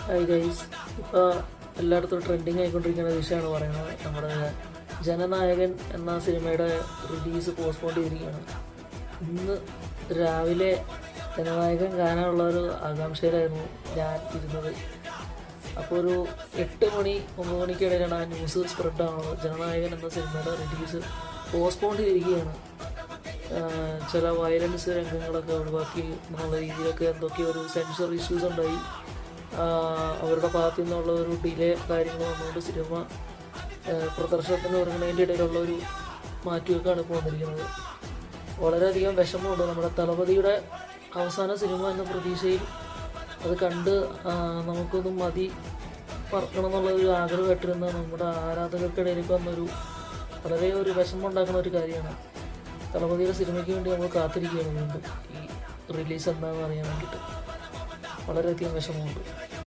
Hi guys, ഇപ്പോൾ എല്ലായിടത്തും trending ആയിക്കൊണ്ടിരിക്കുന്ന വിഷയമാണ് പറയുന്നത്. നമ്മുടെ ജനനായകൻ എന്ന സിനിമയുടെ റിലീസ് പോസ്റ്റ്പോൺ ചെയ്തിരിക്കുകയാണ്. ഇന്ന് രാവിലെ ജനനായകൻ കാണാനുള്ള ഒരു ആകാംക്ഷയിലായിരുന്നു ഞാൻ ഇരുന്നത്. അപ്പോൾ ഒരു 8 മണി 9 മണിക്കിടയിലാണ് ആ ന്യൂസ് സ്പ്രെഡ് ആവുന്നത്. ജനനായകൻ എന്ന സിനിമയുടെ റിലീസ് പോസ്റ്റ്പോൺ ചെയ്തിരിക്കുകയാണ്. ചില വയലൻസ് രംഗങ്ങളൊക്കെ ഒഴിവാക്കി എന്നുള്ള രീതിയിലൊക്കെ എന്തൊക്കെയോ ഒരു സെൻസർ ഇഷ്യൂസ് ഉണ്ടായി. അവരുടെ ഭാഗത്തു നിന്നുള്ള ഒരു ഡിലേ കാര്യങ്ങൾ വന്നുകൊണ്ട് സിനിമ പ്രദർശനത്തിന് ഇറങ്ങുന്നതിൻ്റെ ഇടയിലുള്ള ഒരു മാറ്റിവെക്കാണ് ഇപ്പോൾ വന്നിരിക്കുന്നത്. വളരെയധികം വിഷമമുണ്ട്. നമ്മുടെ തളപതിയുടെ അവസാന സിനിമ എന്ന പ്രതീക്ഷയിൽ അത് കണ്ട് നമുക്കൊന്നും മതി പറക്കണം എന്നുള്ളൊരു ആഗ്രഹമായിട്ടിരുന്ന നമ്മുടെ ആരാധകർക്കിടയിലേക്ക് വന്നൊരു വളരെ ഒരു വിഷമം ഉണ്ടാക്കുന്ന ഒരു കാര്യമാണ്. തളപതിയുടെ സിനിമയ്ക്ക് വേണ്ടി നമ്മൾ കാത്തിരിക്കുകയാണ് വീണ്ടും ഈ റിലീസ് എന്താണെന്ന് അറിയാൻ വേണ്ടിയിട്ട്. വളരെയധികം വിഷമമുണ്ട്.